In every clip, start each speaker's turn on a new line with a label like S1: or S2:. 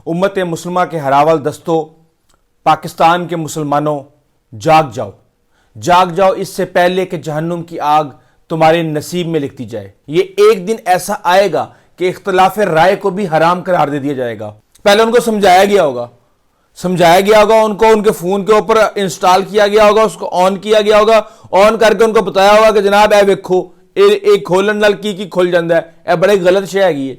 S1: امت مسلمہ کے ہراول دستوں، پاکستان کے مسلمانوں، جاگ جاؤ، جاگ جاؤ اس سے پہلے کہ جہنم کی آگ تمہارے نصیب میں لکھتی جائے۔ یہ ایک دن ایسا آئے گا کہ اختلاف رائے کو بھی حرام قرار دے دیا جائے گا۔ پہلے ان کو سمجھایا گیا ہوگا ان کو ان کے فون کے اوپر انسٹال کیا گیا ہوگا، اس کو آن کیا گیا ہوگا، آن کر کے ان کو بتایا ہوگا کہ جناب اے ویکھو ایک کھولن نال کی کھل جاندہ ہے، اے بڑے غلط شے ہے یہ،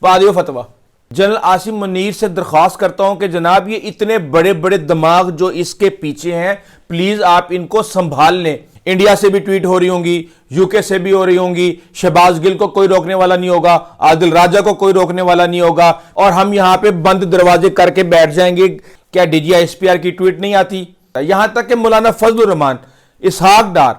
S1: پا دیو فتویٰ۔ جنرل عاصم منیر سے درخواست کرتا ہوں کہ جناب یہ اتنے بڑے بڑے دماغ جو اس کے پیچھے ہیں، پلیز آپ ان کو سنبھال لیں۔ انڈیا سے بھی ٹویٹ ہو رہی ہوں گی، یو کے سے بھی ہو رہی ہوں گی، شہباز گل کو کوئی روکنے والا نہیں ہوگا، عادل راجہ کو کوئی روکنے والا نہیں ہوگا، اور ہم یہاں پہ بند دروازے کر کے بیٹھ جائیں گے۔ کیا D G S P R کی ٹویٹ نہیں آتی؟ یہاں تک کہ مولانا فضل الرحمان، اسحاق ڈار،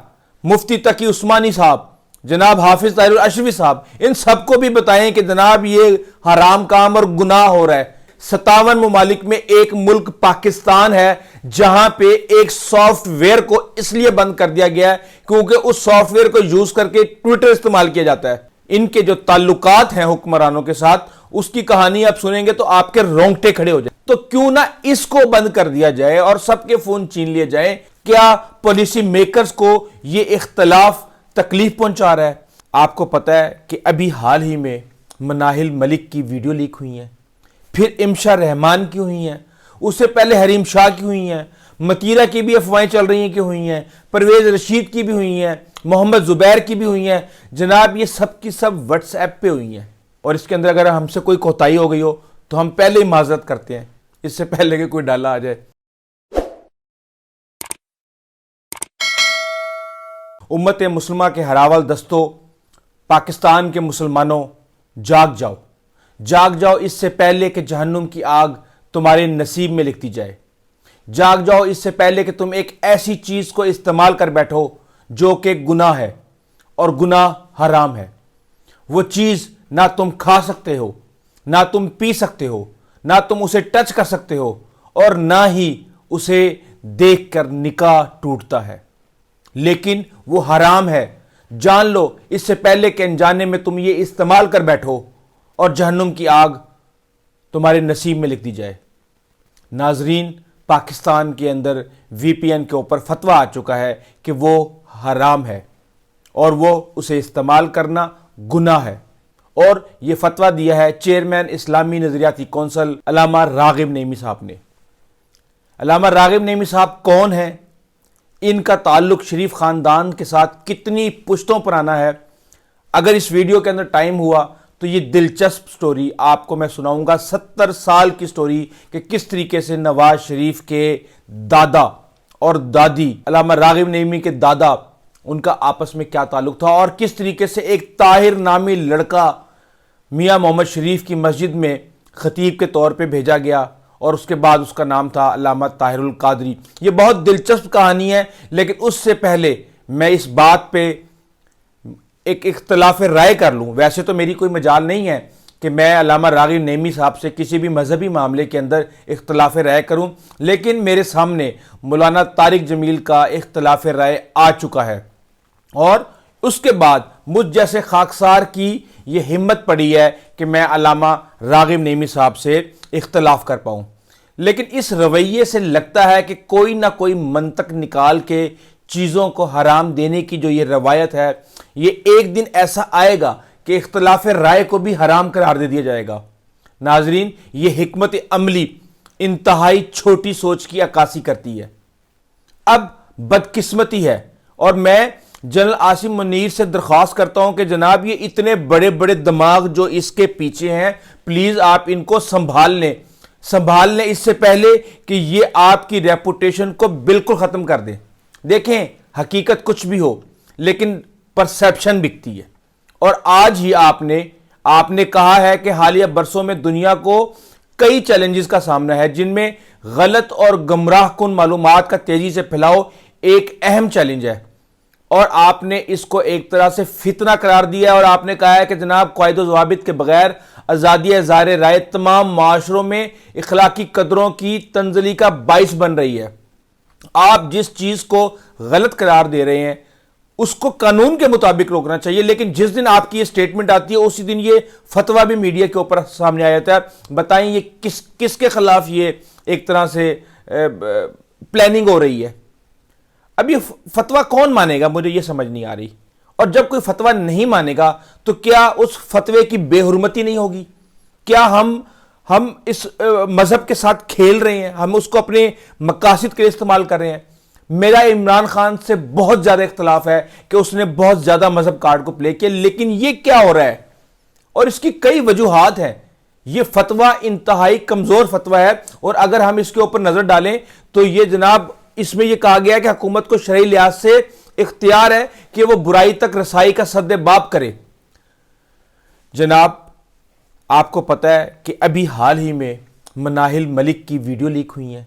S1: مفتی تقی عثمانی صاحب، جناب حافظ طاہر الاشرفی صاحب، ان سب کو بھی بتائیں کہ جناب یہ حرام کام اور گناہ ہو رہا ہے۔ 57 ممالک میں ایک ملک پاکستان ہے جہاں پہ ایک سافٹ ویئر کو اس لیے بند کر دیا گیا ہے کیونکہ اس سافٹ ویئر کو یوز کر کے ٹویٹر استعمال کیا جاتا ہے۔ ان کے جو تعلقات ہیں حکمرانوں کے ساتھ، اس کی کہانی آپ سنیں گے تو آپ کے رونگٹے کھڑے ہو جائیں۔ تو کیوں نہ اس کو بند کر دیا جائے اور سب کے فون چھین لیے جائیں؟ کیا پالیسی میکرز کو یہ اختلاف تکلیف پہنچا رہا ہے؟ آپ کو پتہ ہے کہ ابھی حال ہی میں مناہل ملک کی ویڈیو لیک ہوئی ہیں، پھر امشا رحمان کی ہوئی ہیں، اس سے پہلے حریم شاہ کی ہوئی ہیں، متیرہ کی بھی افواہیں چل رہی ہیں کہ ہوئی ہیں، پرویز رشید کی بھی ہوئی ہیں، محمد زبیر کی بھی ہوئی ہیں۔ جناب یہ سب کی سب واٹس ایپ پہ ہوئی ہیں، اور اس کے اندر اگر ہم سے کوئی کوتاہی ہو گئی ہو تو ہم پہلے ہی معذرت کرتے ہیں، اس سے پہلے کہ کوئی ڈالا آ جائے۔ امت مسلمہ کے ہراول دستوں، پاکستان کے مسلمانوں، جاگ جاؤ، جاگ جاؤ اس سے پہلے کہ جہنم کی آگ تمہارے نصیب میں لکھتی جائے۔ جاگ جاؤ اس سے پہلے کہ تم ایک ایسی چیز کو استعمال کر بیٹھو جو کہ گناہ ہے، اور گناہ حرام ہے۔ وہ چیز نہ تم کھا سکتے ہو، نہ تم پی سکتے ہو، نہ تم اسے ٹچ کر سکتے ہو، اور نہ ہی اسے دیکھ کر نکاح ٹوٹتا ہے، لیکن وہ حرام ہے۔ جان لو اس سے پہلے کہ انجانے میں تم یہ استعمال کر بیٹھو اور جہنم کی آگ تمہارے نصیب میں لکھ دی جائے۔ ناظرین، پاکستان کے اندر وی پی این کے اوپر فتویٰ آ چکا ہے کہ وہ حرام ہے اور وہ اسے استعمال کرنا گناہ ہے، اور یہ فتویٰ دیا ہے چیئرمین اسلامی نظریاتی کونسل علامہ راغب نعیمی صاحب نے۔ علامہ راغب نعیمی صاحب کون ہیں؟ ان کا تعلق شریف خاندان کے ساتھ کتنی پشتوں پرانا ہے؟ اگر اس ویڈیو کے اندر ٹائم ہوا تو یہ دلچسپ سٹوری آپ کو میں سناؤں گا، 70 سال کی سٹوری، کہ کس طریقے سے نواز شریف کے دادا اور دادی، علامہ راغب نعیمی کے دادا، ان کا آپس میں کیا تعلق تھا، اور کس طریقے سے ایک طاہر نامی لڑکا میاں محمد شریف کی مسجد میں خطیب کے طور پہ بھیجا گیا، اور اس کے بعد اس کا نام تھا علامہ طاہر القادری۔ یہ بہت دلچسپ کہانی ہے، لیکن اس سے پہلے میں اس بات پہ ایک اختلاف رائے کر لوں۔ ویسے تو میری کوئی مجال نہیں ہے کہ میں علامہ راغب نعیمی صاحب سے کسی بھی مذہبی معاملے کے اندر اختلاف رائے کروں، لیکن میرے سامنے مولانا طارق جمیل کا اختلاف رائے آ چکا ہے، اور اس کے بعد مجھ جیسے خاکسار کی یہ ہمت پڑی ہے کہ میں علامہ راغب نعیمی صاحب سے اختلاف کر پاؤں۔ لیکن اس رویے سے لگتا ہے کہ کوئی نہ کوئی منطق نکال کے چیزوں کو حرام دینے کی جو یہ روایت ہے، یہ ایک دن ایسا آئے گا کہ اختلاف رائے کو بھی حرام قرار دے دیا جائے گا۔ ناظرین، یہ حکمت عملی انتہائی چھوٹی سوچ کی عکاسی کرتی ہے۔ اب بدقسمتی ہے، اور میں جنرل عاصم منیر سے درخواست کرتا ہوں کہ جناب یہ اتنے بڑے بڑے دماغ جو اس کے پیچھے ہیں، پلیز آپ ان کو سنبھال لیں اس سے پہلے کہ یہ آپ کی ریپوٹیشن کو بالکل ختم کر دیں۔ دیکھیں، حقیقت کچھ بھی ہو، لیکن پرسیپشن بکتی ہے، اور آج ہی آپ نے کہا ہے کہ حالیہ برسوں میں دنیا کو کئی چیلنجز کا سامنا ہے، جن میں غلط اور گمراہ کن معلومات کا تیزی سے پھیلاؤ ایک اہم چیلنج ہے، اور آپ نے اس کو ایک طرح سے فتنہ قرار دیا ہے، اور آپ نے کہا ہے کہ جناب قواعد و ضوابط کے بغیر آزادی اظہار رائے تمام معاشروں میں اخلاقی قدروں کی تنزلی کا باعث بن رہی ہے۔ آپ جس چیز کو غلط قرار دے رہے ہیں اس کو قانون کے مطابق روکنا چاہیے. لیکن جس دن آپ کی یہ سٹیٹمنٹ آتی ہے اسی دن یہ فتویٰ بھی میڈیا کے اوپر سامنے آ جاتا ہے. بتائیں یہ کس کے خلاف یہ ایک طرح سے پلاننگ ہو رہی ہے؟ اب یہ فتویٰ کون مانے گا؟ مجھے یہ سمجھ نہیں آ رہی. اور جب کوئی فتویٰ نہیں مانے گا تو کیا اس فتوے کی بے حرمتی نہیں ہوگی؟ کیا ہم اس مذہب کے ساتھ کھیل رہے ہیں؟ ہم اس کو اپنے مقاصد کے لیے استعمال کر رہے ہیں؟ میرا عمران خان سے بہت زیادہ اختلاف ہے کہ اس نے بہت زیادہ مذہب کارڈ کو پلے کیا، لیکن یہ کیا ہو رہا ہے؟ اور اس کی کئی وجوہات ہیں. یہ فتویٰ انتہائی کمزور فتویٰ ہے، اور اگر ہم اس کے اوپر نظر ڈالیں تو یہ جناب اس میں یہ کہا گیا ہے کہ حکومت کو شرعی لحاظ سے اختیار ہے کہ وہ برائی تک رسائی کا سد باب کرے. جناب آپ کو پتہ ہے کہ ابھی حال ہی میں مناہل ملک کی ویڈیو لیک ہوئی ہیں،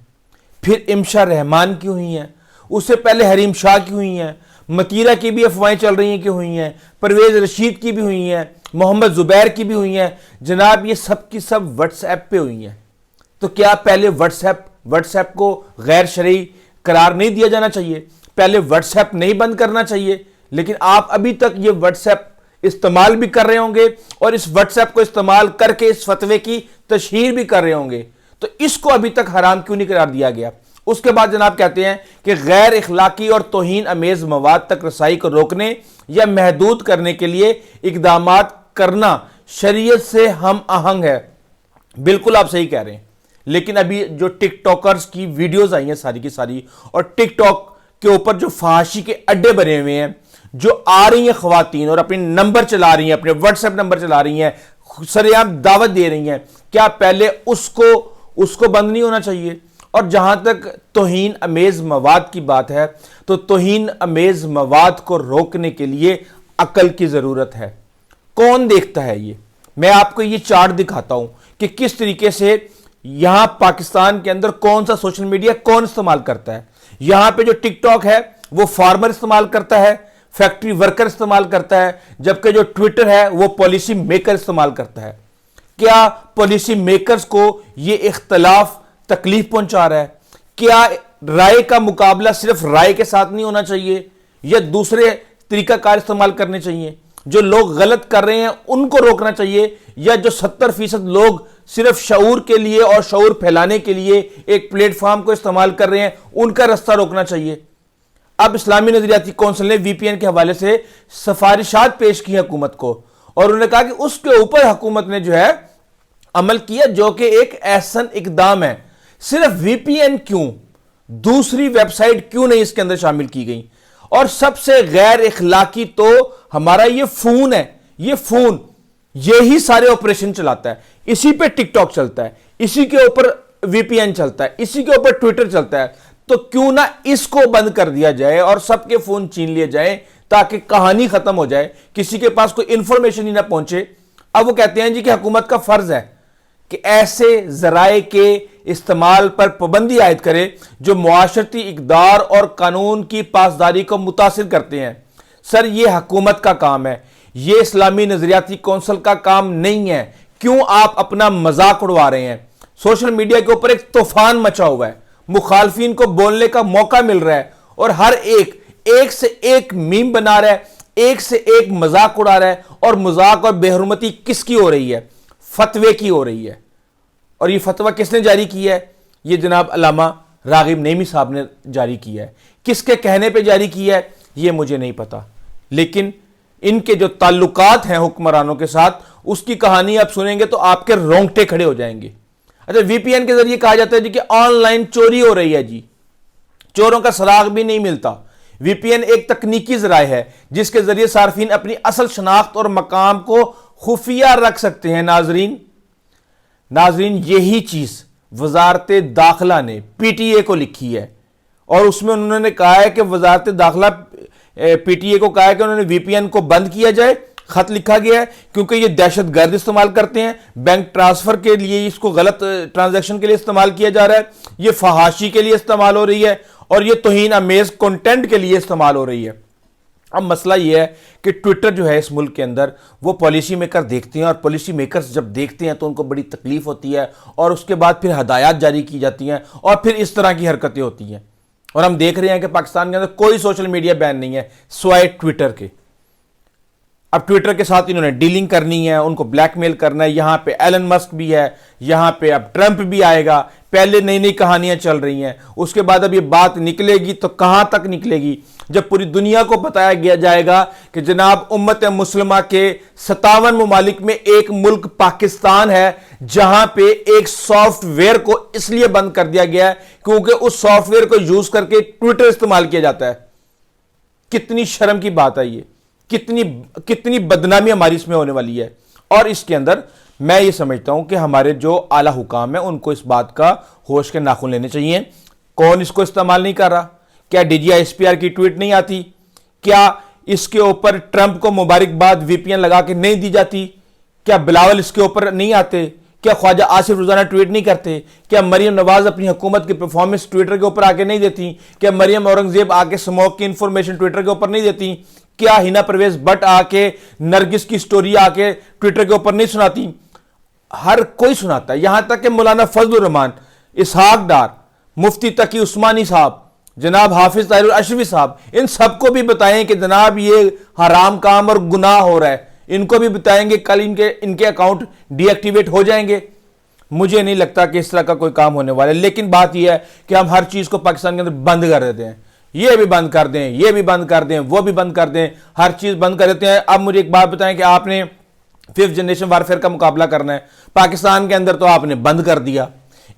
S1: پھر امشا رحمان کی ہوئی ہیں، اس سے پہلے حریم شاہ کی ہوئی ہیں، متیرہ کی بھی افواہیں چل رہی ہیں کہ ہوئی ہیں، پرویز رشید کی بھی ہوئی ہیں، محمد زبیر کی بھی ہوئی ہیں. جناب یہ سب کی سب واٹس ایپ پہ ہوئی ہیں. تو کیا پہلے واٹس ایپ کو غیر شرعی قرار نہیں دیا جانا چاہیے؟ پہلے واٹس ایپ نہیں بند کرنا چاہیے؟ لیکن آپ ابھی تک یہ واٹس ایپ استعمال بھی کر رہے ہوں گے اور اس واٹس ایپ کو استعمال کر کے اس فتوے کی تشہیر بھی کر رہے ہوں گے. تو اس کو ابھی تک حرام کیوں نہیں قرار دیا گیا؟ اس کے بعد جناب کہتے ہیں کہ غیر اخلاقی اور توہین امیز مواد تک رسائی کو روکنے یا محدود کرنے کے لیے اقدامات کرنا شریعت سے ہم آہنگ ہے. بالکل آپ صحیح کہہ رہے ہیں. لیکن ابھی جو ٹک ٹاکرز کی ویڈیوز آئی ہیں ساری کی ساری، اور ٹک ٹاک کے اوپر جو فحاشی کے اڈے بنے ہوئے ہیں، جو آ رہی ہیں خواتین اور اپنے نمبر چلا رہی ہیں، اپنے واٹس ایپ نمبر چلا رہی ہیں، سریعام دعوت دے رہی ہیں، کیا پہلے اس کو بند نہیں ہونا چاہیے؟ اور جہاں تک توہین امیز مواد کی بات ہے تو توہین امیز مواد کو روکنے کے لیے عقل کی ضرورت ہے. کون دیکھتا ہے یہ؟ میں آپ کو یہ چارٹ دکھاتا ہوں کہ کس طریقے سے یہاں پاکستان کے اندر کون سا سوشل میڈیا کون استعمال کرتا ہے. یہاں پہ جو ٹک ٹاک ہے وہ فارمر استعمال کرتا ہے، فیکٹری ورکر استعمال کرتا ہے، جبکہ جو ٹویٹر ہے وہ پالیسی میکر استعمال کرتا ہے. کیا پالیسی میکرز کو یہ اختلاف تکلیف پہنچا رہا ہے؟ کیا رائے کا مقابلہ صرف رائے کے ساتھ نہیں ہونا چاہیے یا دوسرے طریقہ کار استعمال کرنے چاہیے؟ جو لوگ غلط کر رہے ہیں ان کو روکنا چاہیے، یا جو 70% لوگ صرف شعور کے لیے اور شعور پھیلانے کے لیے ایک پلیٹ فارم کو استعمال کر رہے ہیں ان کا رستہ روکنا چاہیے؟ اب اسلامی نظریاتی کونسل نے وی پی این کے حوالے سے سفارشات پیش کی حکومت کو، اور انہوں نے کہا کہ اس کے اوپر حکومت نے جو ہے عمل کیا، جو کہ ایک احسن اقدام ہے. صرف وی پی این کیوں؟ دوسری ویب سائٹ کیوں نہیں اس کے اندر شامل کی گئی؟ اور سب سے غیر اخلاقی تو ہمارا یہ فون ہے. یہ فون یہی سارے آپریشن چلاتا ہے، اسی پہ ٹک ٹاک چلتا ہے، اسی کے اوپر وی پی این چلتا ہے، اسی کے اوپر ٹویٹر چلتا ہے. تو کیوں نہ اس کو بند کر دیا جائے اور سب کے فون چھین لیے جائیں تاکہ کہانی ختم ہو جائے، کسی کے پاس کوئی انفارمیشن ہی نہ پہنچے. اب وہ کہتے ہیں جی کہ حکومت کا فرض ہے کہ ایسے ذرائع کے استعمال پر پابندی عائد کرے جو معاشرتی اقدار اور قانون کی پاسداری کو متاثر کرتے ہیں. سر یہ حکومت کا کام ہے، یہ اسلامی نظریاتی کونسل کا کام نہیں ہے. کیوں آپ اپنا مذاق اڑوا رہے ہیں؟ سوشل میڈیا کے اوپر ایک طوفان مچا ہوا ہے، مخالفین کو بولنے کا موقع مل رہا ہے، اور ہر ایک سے ایک میم بنا رہا ہے، ایک سے ایک مذاق اڑا رہا ہے. اور مذاق اور بے حرمتی کس کی ہو رہی ہے؟ فتوے کی ہو رہی ہے. اور یہ فتویٰ کس نے جاری کیا ہے؟ یہ جناب علامہ راغب نعیمی صاحب نے جاری کیا ہے. کس کے کہنے پہ جاری کیا ہے یہ مجھے نہیں پتا، لیکن ان کے جو تعلقات ہیں حکمرانوں کے ساتھ اس کی کہانی آپ سنیں گے تو آپ کے رونگٹے کھڑے ہو جائیں گے. اچھا وی پی این کے ذریعے کہا جاتا ہے جی کہ آن لائن چوری ہو رہی ہے. جی چوروں کا سراغ بھی نہیں ملتا. وی پی این ایک تکنیکی ذرائع ہے جس کے ذریعے صارفین اپنی اصل شناخت اور مقام کو خفیہ رکھ سکتے ہیں. ناظرین یہی چیز وزارت داخلہ نے پی ٹی اے کو لکھی ہے، اور اس میں انہوں نے کہا ہے کہ وزارت داخلہ پی ٹی اے کو کہا ہے کہ انہوں نے وی پی این کو بند کیا جائے. خط لکھا گیا ہے کیونکہ یہ دہشت گرد استعمال کرتے ہیں، بینک ٹرانسفر کے لیے اس کو غلط ٹرانزیکشن کے لیے استعمال کیا جا رہا ہے، یہ فحاشی کے لیے استعمال ہو رہی ہے، اور یہ توہین امیز کنٹینٹ کے لیے استعمال ہو رہی ہے. اب مسئلہ یہ ہے کہ ٹویٹر جو ہے اس ملک کے اندر وہ پالیسی میکر دیکھتے ہیں، اور پالیسی میکرز جب دیکھتے ہیں تو ان کو بڑی تکلیف ہوتی ہے، اور اس کے بعد پھر ہدایات جاری کی جاتی ہیں اور پھر اس طرح کی حرکتیں ہوتی ہیں. اور ہم دیکھ رہے ہیں کہ پاکستان کے اندر کوئی سوشل میڈیا بین نہیں ہے سوائے ٹویٹر کے. اب ٹویٹر کے ساتھ انہوں نے ڈیلنگ کرنی ہے, ان کو بلیک میل کرنا ہے. یہاں پہ ایلن مسک بھی ہے, یہاں پہ اب ٹرمپ بھی آئے گا. پہلے نئی نئی کہانیاں چل رہی ہیں, اس کے بعد اب یہ بات نکلے گی تو کہاں تک نکلے گی, جب پوری دنیا کو بتایا گیا جائے گا کہ جناب امت مسلمہ کے 57 ممالک میں ایک ملک پاکستان ہے جہاں پہ ایک سافٹ ویئر کو اس لیے بند کر دیا گیا ہے کیونکہ اس سافٹ ویئر کو یوز کر کے ٹویٹر استعمال کیا جاتا ہے. کتنی شرم کی بات ہے یہ, کتنی بدنامی ہماری اس میں ہونے والی ہے. اور اس کے اندر میں یہ سمجھتا ہوں کہ ہمارے جو اعلی حکام ہیں ان کو اس بات کا ہوش کے ناخن لینے چاہیے. کون اس کو استعمال نہیں کر رہا؟ کیا D G I S P R کی ٹویٹ نہیں آتی؟ کیا اس کے اوپر ٹرمپ کو مبارکباد وی پی این لگا کے نہیں دی جاتی؟ کیا بلاول اس کے اوپر نہیں آتے؟ کیا خواجہ آصف روزانہ ٹویٹ نہیں کرتے؟ کیا مریم نواز اپنی حکومت کی پرفارمنس ٹویٹر کے اوپر آ کے نہیں دیتی؟ کیا مریم اورنگزیب آ کے سموک کی انفارمیشن ٹویٹر کے اوپر نہیں دیتی؟ کیا ہینا پرویز بٹ آ کے نرگس کی سٹوری آ کے ٹویٹر کے اوپر نہیں سناتی؟ ہر کوئی سناتا ہے, یہاں تک کہ مولانا فضل الرحمان, اسحاق ڈار, مفتی تقی عثمانی صاحب, جناب حافظ طاہر الاشرفی صاحب, ان سب کو بھی بتائیں کہ جناب یہ حرام کام اور گناہ ہو رہا ہے. ان کو بھی بتائیں گے, کل ان کے اکاؤنٹ ڈی ایکٹیویٹ ہو جائیں گے. مجھے نہیں لگتا کہ اس طرح کا کوئی کام ہونے والا ہے, لیکن بات یہ ہے کہ ہم ہر چیز کو پاکستان کے اندر بند کر دیتے ہیں. یہ بھی بند کر دیں, یہ بھی بند کر دیں, وہ بھی بند کر دیں, ہر چیز بند کر دیتے ہیں. اب مجھے ایک بات بتائیں کہ آپ نے 5th جنریشن وارفیئر کا مقابلہ کرنا ہے پاکستان کے اندر, تو آپ نے بند کر دیا.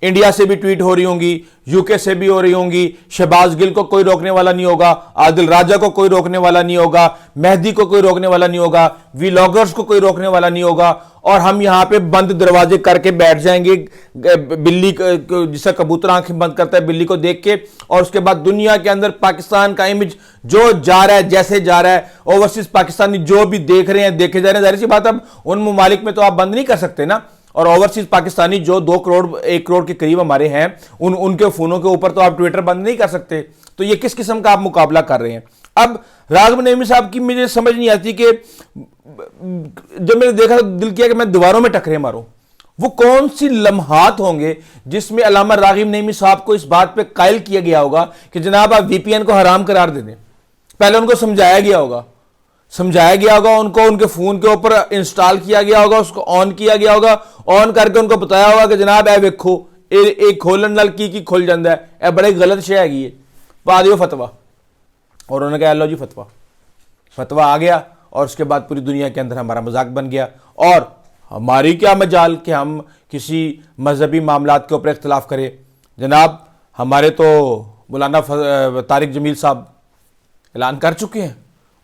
S1: انڈیا سے بھی ٹویٹ ہو رہی ہوں گی, یو کے سے بھی ہو رہی ہوں گی. شہباز گل کو کوئی روکنے والا نہیں ہوگا, عادل راجہ کو کوئی روکنے والا نہیں ہوگا, مہدی کو کوئی روکنے والا نہیں ہوگا, ویلاگرز کو کوئی روکنے والا نہیں ہوگا. اور ہم یہاں پہ بند دروازے کر کے بیٹھ جائیں گے, بلی جسے کبوتر آنکھیں بند کرتا ہے بلی کو دیکھ کے, اور اس کے بعد دنیا کے اندر پاکستان کا امیج جو جا رہا ہے جیسے جا رہا ہے, اوورسیز پاکستانی جو بھی دیکھ رہے ہیں دیکھے جا رہے ہیں. ظاہر سی بات, اب ان ممالک میں تو آپ بند نہیں کر سکتے نا, اور اوورسیز پاکستانی جو 2 کروڑ 1 کروڑ کے قریب ہمارے ہیں, ان کے فونوں کے اوپر تو آپ ٹویٹر بند نہیں کر سکتے. تو یہ کس قسم کا آپ مقابلہ کر رہے ہیں؟ اب راغب نعیمی صاحب کی مجھے سمجھ نہیں آتی کہ جب میں نے دیکھا دل کیا کہ میں دیواروں میں ٹکرے ماروں. وہ کون سی لمحات ہوں گے جس میں علامہ راغب نعیمی صاحب کو اس بات پہ قائل کیا گیا ہوگا کہ جناب آپ وی پی این کو حرام قرار دے دیں. پہلے ان کو سمجھایا گیا ہوگا ان کو, ان کے فون کے اوپر انسٹال کیا گیا ہوگا, اس کو آن کیا گیا ہوگا, آن کر کے ان کو بتایا ہوگا کہ جناب اے ویکھو ایک کھولن نال کی کھل جاندہ ہے, اے بڑے غلط شے ہے یہ, پا دیو فتویٰ. اور انہوں نے کہا لو جی فتویٰ آ گیا, اور اس کے بعد پوری دنیا کے اندر ہمارا مذاق بن گیا. اور ہماری کیا مجال کہ ہم کسی مذہبی معاملات کے اوپر اختلاف کریں. جناب ہمارے تو مولانا طارق جمیل صاحب اعلان کر چکے ہیں,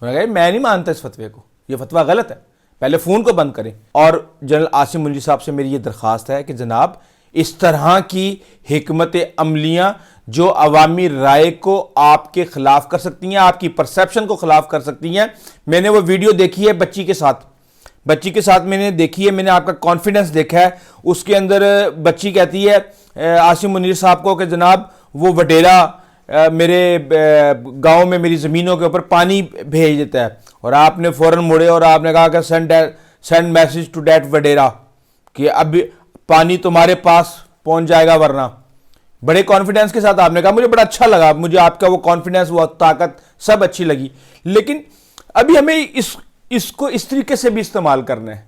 S1: انہوں نے کہا میں نہیں مانتا اس فتوے کو, یہ فتویٰ غلط ہے, پہلے فون کو بند کریں. اور جنرل عاصم منجی صاحب سے میری یہ درخواست ہے کہ جناب اس طرح کی حکمت عملیاں جو عوامی رائے کو آپ کے خلاف کر سکتی ہیں, آپ کی پرسیپشن کو خلاف کر سکتی ہیں. میں نے وہ ویڈیو دیکھی ہے بچی کے ساتھ میں نے دیکھی ہے, میں نے آپ کا کانفیڈنس دیکھا ہے. اس کے اندر بچی کہتی ہے عاصم منیر صاحب کو کہ جناب وہ وڈیرا میرے گاؤں میں میری زمینوں کے اوپر پانی بھیج دیتا ہے, اور آپ نے فوراً مڑے اور آپ نے کہا کہ سینڈ میسج ٹو ڈیٹ وڈیرا کہ اب پانی تمہارے پاس پہنچ جائے گا ورنہ. بڑے کانفیڈنس کے ساتھ آپ نے کہا, مجھے بڑا اچھا لگا, مجھے آپ کا وہ کانفیڈنس, وہ طاقت سب اچھی لگی. لیکن ابھی ہمیں اس کو اس طریقے سے بھی استعمال کرنا ہے,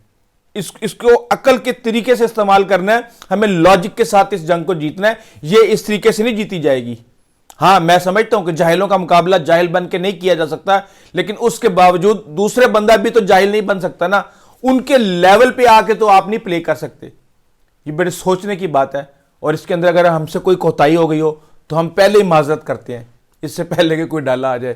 S1: اس کو عقل کے طریقے سے استعمال کرنا ہے. ہمیں لاجک کے ساتھ اس جنگ کو جیتنا ہے, یہ اس طریقے سے نہیں جیتی جائے گی. ہاں میں سمجھتا ہوں کہ جاہلوں کا مقابلہ جاہل بن کے نہیں کیا جا سکتا, لیکن اس کے باوجود دوسرے بندہ بھی تو جاہل نہیں بن سکتا نا, ان کے لیول پہ آ کے تو آپ نہیں پلے کر سکتے. یہ بڑے سوچنے کی بات ہے, اور اس کے اندر اگر ہم سے کوئی کوتاہی ہو گئی ہو تو ہم پہلے ہی معذرت کرتے ہیں, اس سے پہلے کہ کوئی ڈالا آ جائے.